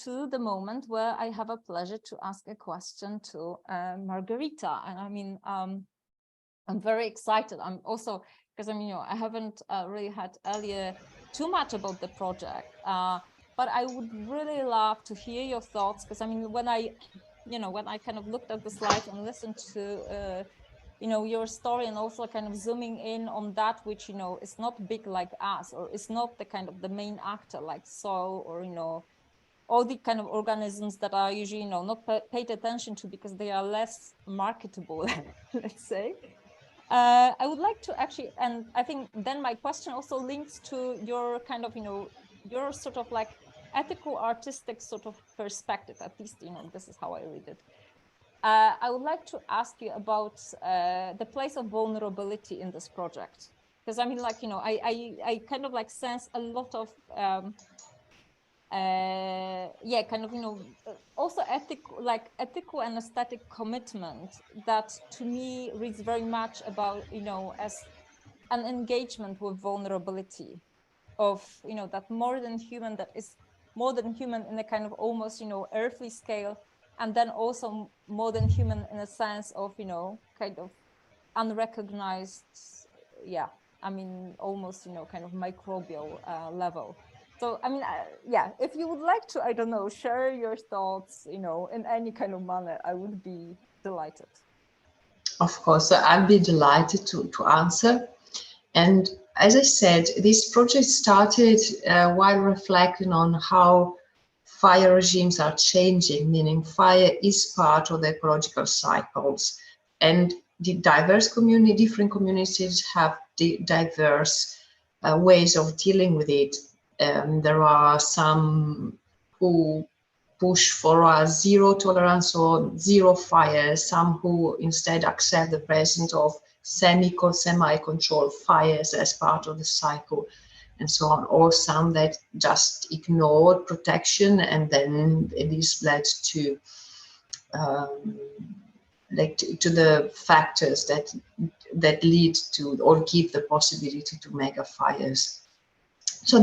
to the moment where I have a pleasure to ask a question to Margherita. And I mean, I'm very excited. I'm also, because I haven't really had earlier too much about the project, but I would really love to hear your thoughts, because when I kind of looked at the slides and listened to your story, and also kind of zooming in on that which is not big like us, or is not the kind of the main actor like soil, or all the kind of organisms that are usually not paid attention to because they are less marketable, let's say. I would like to actually, and I think then my question also links to your kind of your sort of like ethical artistic sort of perspective, at least this is how I read it. I would like to ask you about the place of vulnerability in this project, because I kind of like sense a lot of kind of also ethical and aesthetic commitment that to me reads very much about as an engagement with vulnerability of that more than human, that is more than human in a kind of almost earthly scale, and then also more than human in a sense of kind of unrecognized, almost kind of microbial level. So if you would like to, I don't know, share your thoughts in any kind of manner, I would be delighted. Of course, I'd be delighted to answer. And as I said, this project started while reflecting on how fire regimes are changing, meaning fire is part of the ecological cycles, and the different communities have diverse ways of dealing with it. There are some who push for a zero tolerance or zero fire, some who instead accept the presence of semi-controlled fires as part of the cycle, and so on, or some that just ignored protection, and then this led to to the factors that lead to or give the possibility to mega fires. So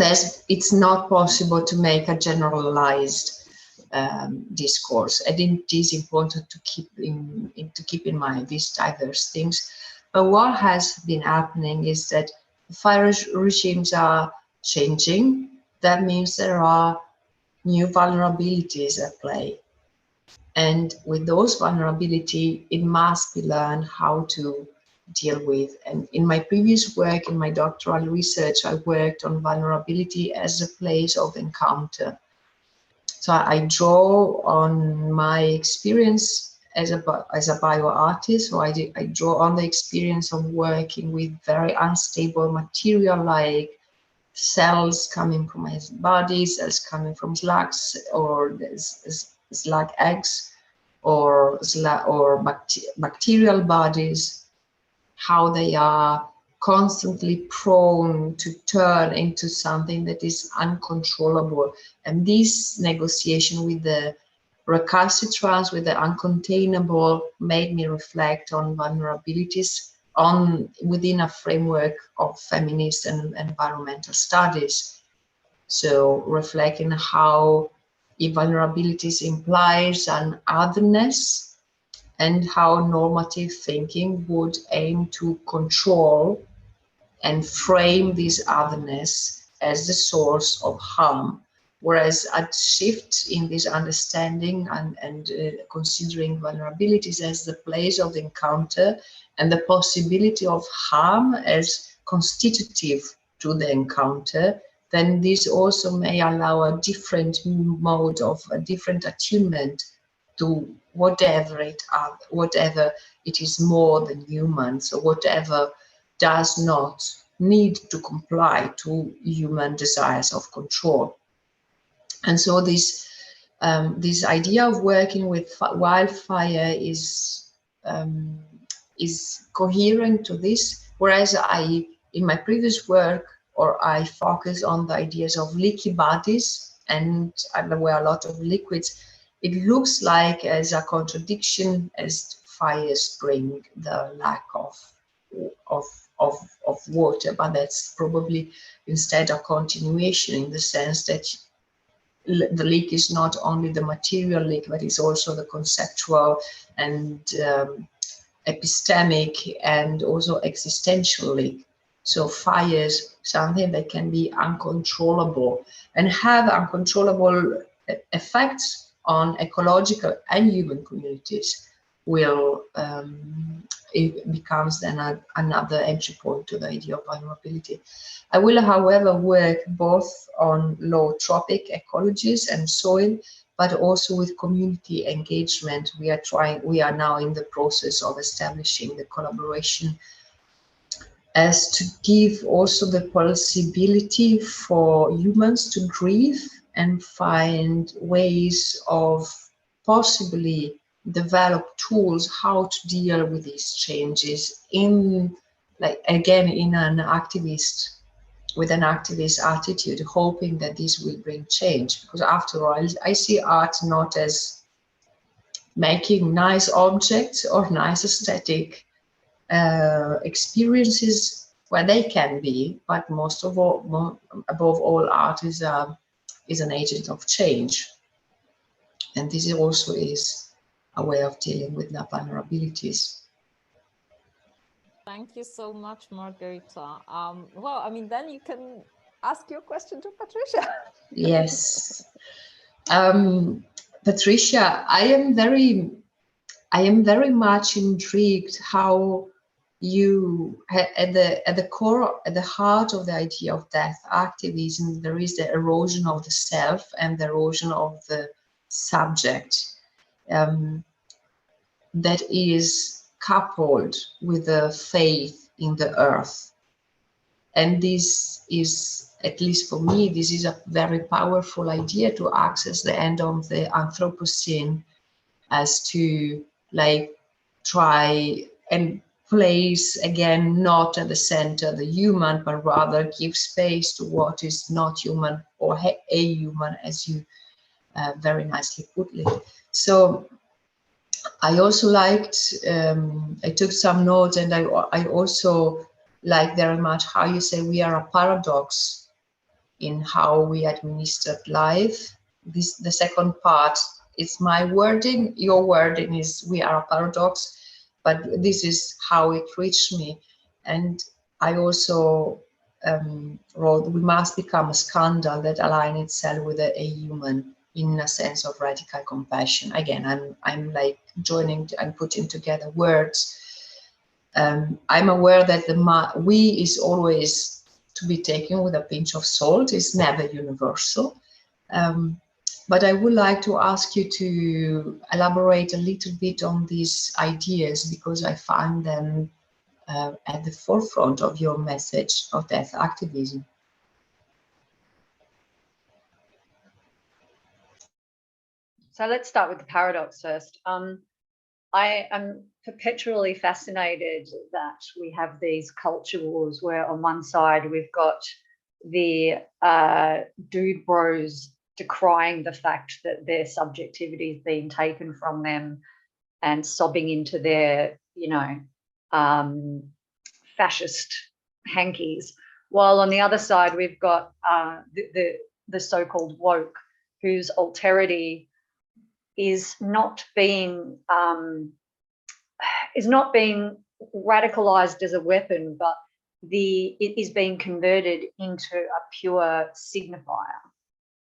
it's not possible to make a generalized discourse. I think it is important to keep in mind these diverse things. But what has been happening is that fire regimes are changing. That means there are new vulnerabilities at play. And with those vulnerabilities, it must be learned how to deal with. And in my previous work, in my doctoral research, I worked on vulnerability as a place of encounter. So I draw on my experience as a bioartist, so I draw on the experience of working with very unstable material like cells coming from my body, cells coming from slugs or slug eggs, or bacterial bodies, how they are constantly prone to turn into something that is uncontrollable. And this negotiation with the recalcitrance, with the uncontainable, made me reflect on vulnerabilities within a framework of feminist and environmental studies. So reflecting how vulnerabilities implies an otherness, and how normative thinking would aim to control and frame this otherness as the source of harm. Whereas a shift in this understanding and considering vulnerabilities as the place of the encounter and the possibility of harm as constitutive to the encounter, then this also may allow a different mode of a different attunement to whatever it is more than human, so whatever does not need to comply to human desires of control. And so this idea of working with wildfire is coherent to this, whereas in my previous work, I focus on the ideas of leaky bodies, and there were a lot of liquids. It looks like as a contradiction, as fires bring the lack of water, but that's probably instead a continuation, in the sense that the leak is not only the material leak, but it's also the conceptual and epistemic and also existential leak. So fires, something that can be uncontrollable and have uncontrollable effects on ecological and human communities, it becomes then another entry point to the idea of vulnerability. I will, however, work both on low trophic ecologies and soil, but also with community engagement. We are now in the process of establishing the collaboration as to give also the possibility for humans to grieve and find ways of possibly develop tools how to deal with these changes with an activist attitude, hoping that this will bring change. Because after all, I see art not as making nice objects or nice aesthetic experiences, where they can be, but above all, art is an agent of change, and this also is a way of dealing with the vulnerabilities. Thank you so much, Margherita. Well, I mean, then you can ask your question to Patricia. Yes, Patricia, I am very much intrigued how you, at the core, at the heart of the idea of death activism, there is the erosion of the self and the erosion of the subject that is coupled with the faith in the earth. And this is, at least for me, this is a very powerful idea to access the end of the Anthropocene, as to try and place again not at the center the human, but rather give space to what is not human or a human, as you very nicely put it. So I also liked, I took some notes, and I also like very much how you say we are a paradox in how we administered life. The second part is my wording, your wording is we are a paradox, but this is how it reached me. And I also wrote, we must become a scandal that align itself with a human in a sense of radical compassion. Again, I'm like joining, I'm putting together words. I'm aware that the we is always to be taken with a pinch of salt, it's never universal. But I would like to ask you to elaborate a little bit on these ideas, because I find them at the forefront of your message of death activism. So let's start with the paradox first. I am perpetually fascinated that we have these culture wars where on one side we've got the dude bros decrying the fact that their subjectivity is being taken from them and sobbing into their, you know, fascist hankies, while on the other side we've got the so-called woke, whose alterity is not being radicalized as a weapon, but it is being converted into a pure signifier,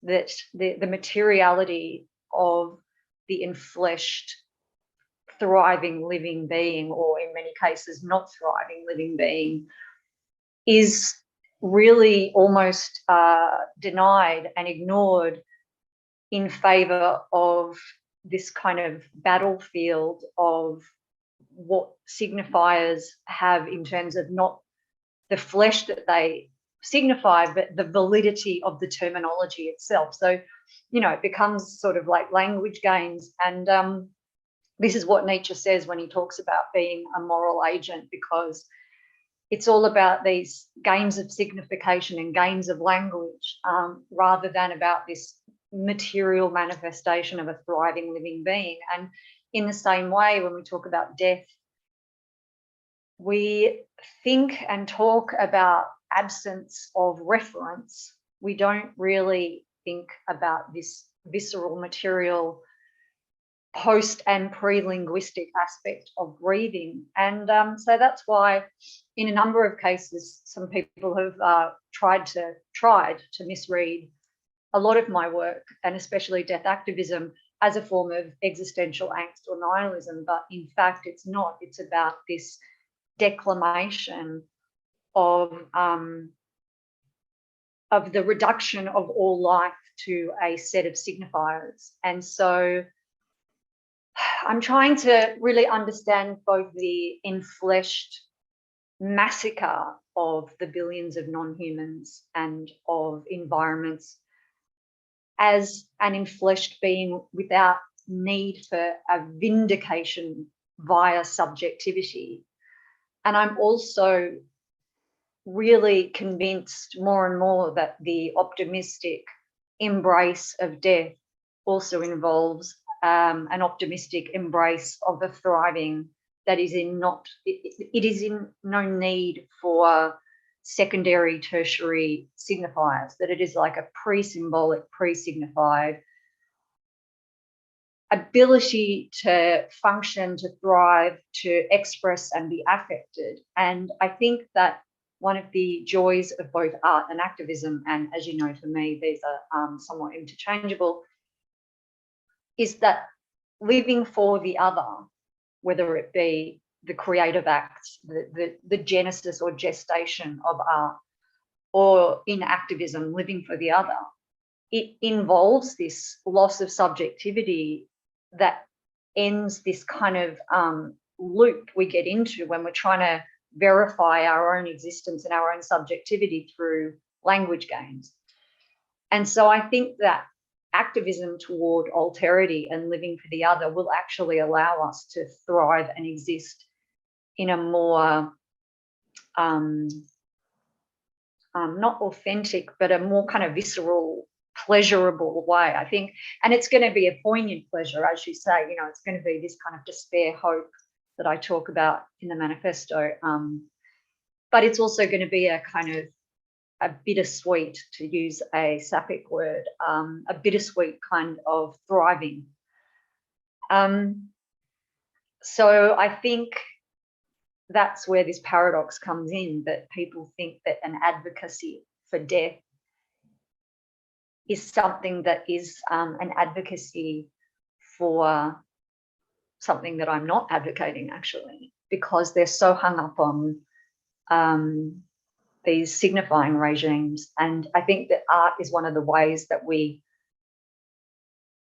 that the materiality of the enfleshed thriving living being, or in many cases not thriving living being, is really almost denied and ignored in favor of this kind of battlefield of what signifiers have in terms of not the flesh that they signify, but the validity of the terminology itself. So, you know, it becomes sort of like language games. And this is what Nietzsche says when he talks about being a moral agent, because it's all about these games of signification and games of language, rather than about this material manifestation of a thriving living being. And in the same way, when we talk about death, we think and talk about absence of reference. We don't really think about this visceral material post and pre-linguistic aspect of breathing. And so that's why in a number of cases, some people have tried to misread a lot of my work, and especially death activism, as a form of existential angst or nihilism. But in fact, it's not. It's about this declamation of the reduction of all life to a set of signifiers. And so I'm trying to really understand both the enfleshed massacre of the billions of non-humans and of environments as an enfleshed being without need for a vindication via subjectivity. And I'm also really convinced more and more that the optimistic embrace of death also involves an optimistic embrace of a thriving that is it is in no need for secondary, tertiary signifiers, that it is like a pre-symbolic, pre-signified ability to function, to thrive, to express and be affected. And I think that one of the joys of both art and activism, and as you know, for me, these are somewhat interchangeable, is that living for the other, whether it be the creative acts, the genesis or gestation of art, or in activism, living for the other, it involves this loss of subjectivity that ends this kind of loop we get into when we're trying to verify our own existence and our own subjectivity through language games. And so I think that activism toward alterity and living for the other will actually allow us to thrive and exist in a more not authentic, but a more kind of visceral, pleasurable way, I think. And it's going to be a poignant pleasure, as you say, you know, it's going to be this kind of despair, hope that I talk about in the manifesto. But it's also going to be a kind of a bittersweet, to use a Sapphic word, a bittersweet kind of thriving. So I think that's where this paradox comes in, that people think that an advocacy for death is something that is an advocacy for something that I'm not advocating, actually, because they're so hung up on these signifying regimes. And I think that art is one of the ways that we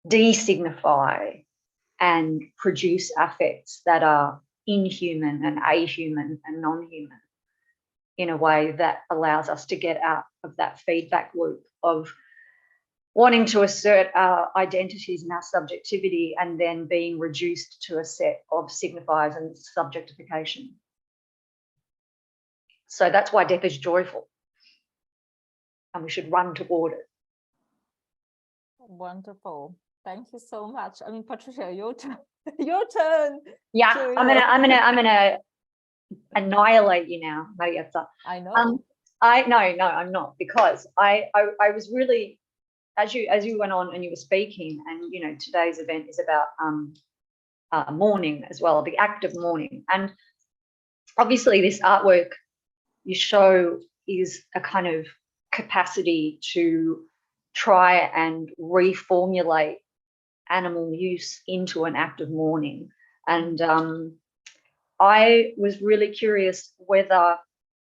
de-signify and produce affects that are inhuman and ahuman and non-human in a way that allows us to get out of that feedback loop of wanting to assert our identities and our subjectivity and then being reduced to a set of signifiers and subjectification. So that's why death is joyful, and we should run toward it. Wonderful. Thank you so much. I mean, Patricia, your turn. Your turn. Yeah, I'm gonna annihilate you now, Marietta. I know. No, I'm not, because I was really, as you went on and you were speaking, and you know, today's event is about mourning as well, the act of mourning, and obviously this artwork you show is a kind of capacity to try and reformulate animal use into an act of mourning. And I was really curious whether,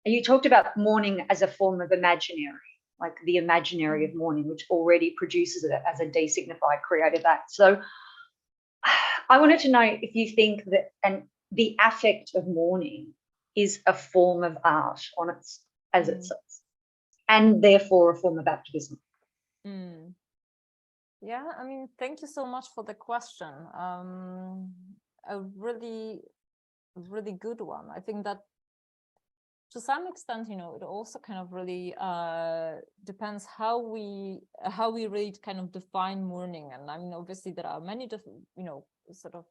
you talked about mourning as a form of imaginary, like the imaginary of mourning, which already produces it as a de-signified creative act. So I wanted to know if you think that the affect of mourning is a form of art on its as it says, and therefore a form of activism. Yeah, I mean, thank you so much for the question. A really good one. I think that to some extent, you know, it also kind of really depends how we really kind of define mourning. And I mean, obviously there are many different, you know, sort of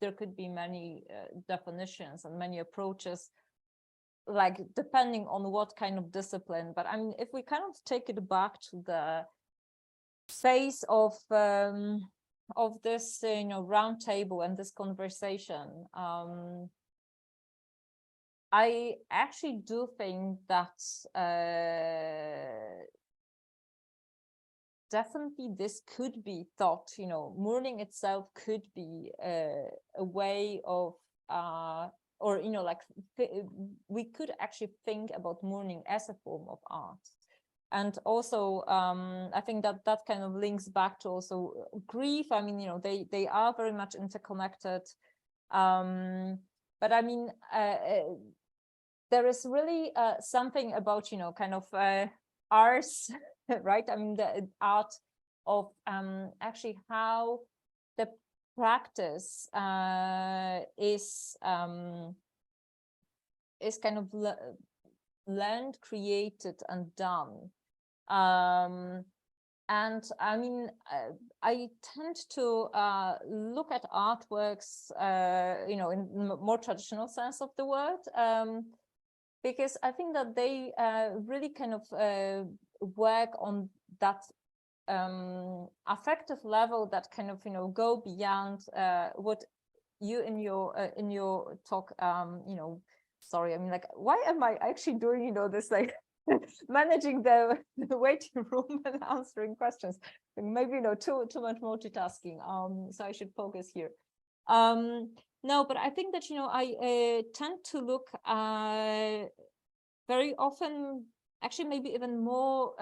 there could be many definitions and many approaches, like depending on what kind of discipline. But I mean, if we kind of take it back to the phase of this, you know, roundtable and this conversation, I actually do think that definitely this could be thought, you know, mourning itself could be a way of, or, you know, like we could actually think about mourning as a form of art. And also, I think that that kind of links back to also grief. I mean, you know, they are very much interconnected. But I mean, there is really something about, you know, kind of arts, right? I mean, the art of actually how the practice is kind of learned, created, and done. And I mean, I tend to look at artworks, you know, in more traditional sense of the word, because I think that they really kind of work on that affective level that kind of, you know, go beyond what you in your talk, you know, sorry, I mean, like, why am I actually doing, you know, this, like, managing the waiting room and answering questions? Maybe, you know, too much multitasking. So I should focus here. No, but I think that, you know, I tend to look very often, actually maybe even more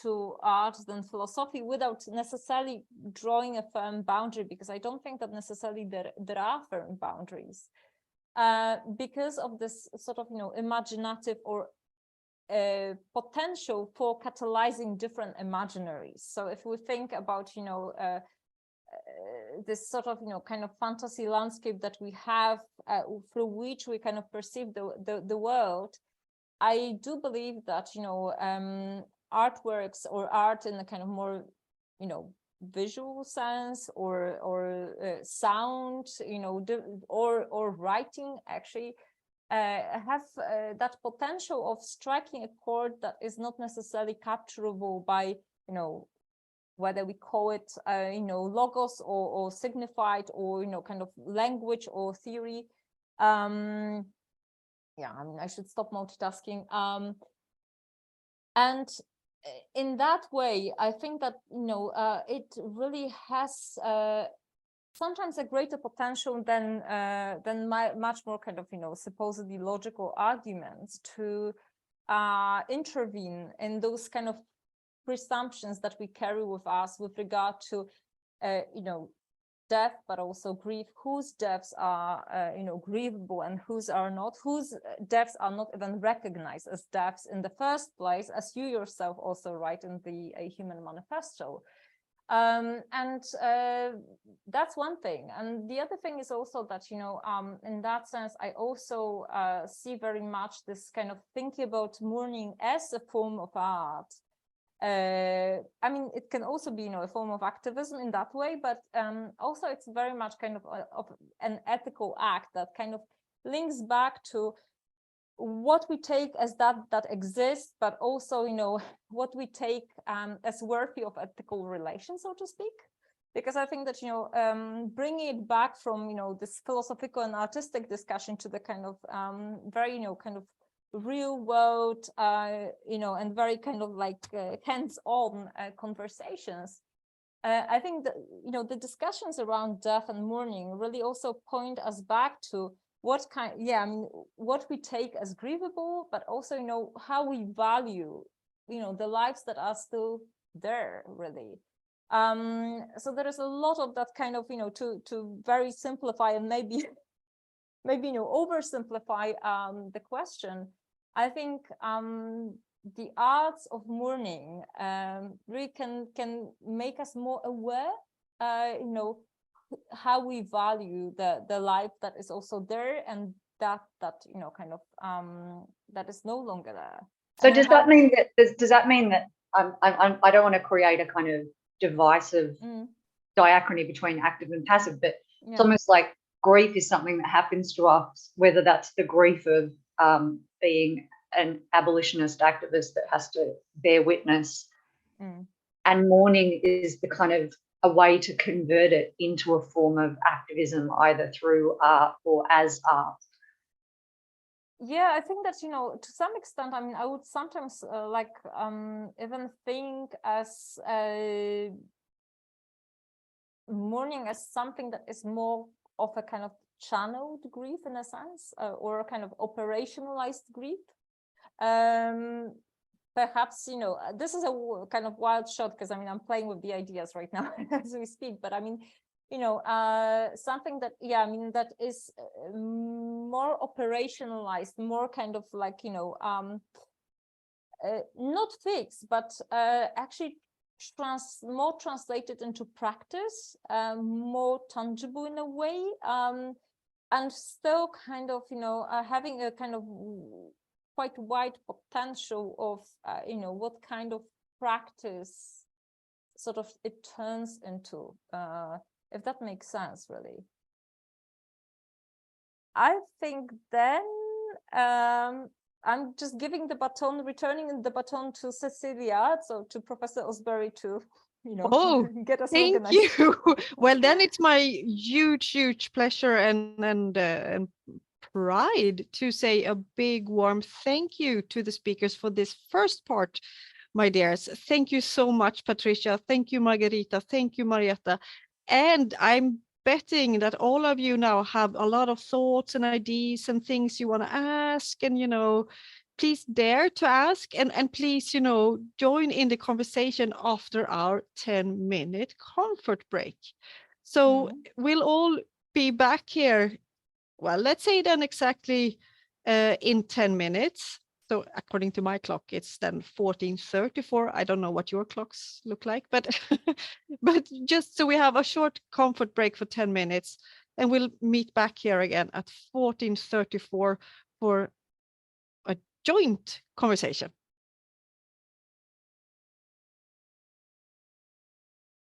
to art than philosophy, without necessarily drawing a firm boundary, because I don't think that necessarily there are firm boundaries. Because of this sort of, you know, imaginative or potential for catalyzing different imaginaries. So if we think about, you know, this sort of, you know, kind of fantasy landscape that we have through which we kind of perceive the world, I do believe that, you know, artworks or art in a kind of more, you know, visual sense or sound, you know, or writing actually have that potential of striking a chord that is not necessarily capturable by, you know, whether we call it, you know, logos or signified or, you know, kind of language or theory. Yeah, I mean, I should stop multitasking. And in that way, I think that, you know, it really has sometimes a greater potential than much more kind of, you know, supposedly logical arguments to intervene in those kind of presumptions that we carry with us with regard to, you know, death, but also grief, whose deaths are, you know, grievable and whose are not, whose deaths are not even recognized as deaths in the first place, as you yourself also write in the Human Manifesto. That's one thing. And the other thing is also that, you know, in that sense, I also see very much this kind of thinking about mourning as a form of art. I mean, it can also be, you know, a form of activism in that way, but also it's very much kind of an ethical act that kind of links back to what we take as that exists, but also, you know, what we take as worthy of ethical relation, so to speak. Because I think that, you know, bringing it back from, you know, this philosophical and artistic discussion to the kind of very, you know, kind of real world, you know, and very kind of like hands-on conversations. I think that, you know, the discussions around death and mourning really also point us back to what kind, I mean, what we take as grievable, but also, you know, how we value, you know, the lives that are still there, really. So there is a lot of that kind of, you know, to very simplify and maybe, you know, oversimplify the question. I think the arts of mourning really can make us more aware, you know, how we value the life that is also there, and that you know, kind of that is no longer there. So does that mean that I don't want to create a kind of divisive diachrony between active and passive, but it's almost like grief is something that happens to us, whether that's the grief of being an abolitionist activist that has to bear witness, and mourning is the kind of a way to convert it into a form of activism, either through art or as art. Yeah, I think that, you know, to some extent, I mean, I would sometimes like even think as mourning as something that is more of a kind of channeled grief in a sense, or a kind of operationalized grief. Perhaps, you know, this is a kind of wild shot, because I mean, I'm playing with the ideas right now as we speak, but I mean, you know, something that, I mean, that is more operationalized, more kind of like, you know, not fixed, but actually more translated into practice, more tangible in a way, and still kind of, you know, having a kind of quite wide potential of, you know, what kind of practice sort of it turns into, if that makes sense, really. I think then I'm just giving the baton, returning the baton to Cecilia, so to Professor Osbury to, you know, get us organized. Thank you. Well, then it's my huge pleasure and pride to say a big warm thank you to the speakers for this first part, my dears. Thank you so much, Patricia. Thank you, Margherita. Thank you, Marietta. And I'm betting that all of you now have a lot of thoughts and ideas and things you want to ask, and, you know, please dare to ask, and please, you know, join in the conversation after our 10-minute comfort break. So we'll all be back here, well, let's say then exactly in 10 minutes. So according to my clock, it's then 14:34. I don't know what your clocks look like, but but just so we have a short comfort break for 10 minutes, and we'll meet back here again at 14:34 for a joint conversation.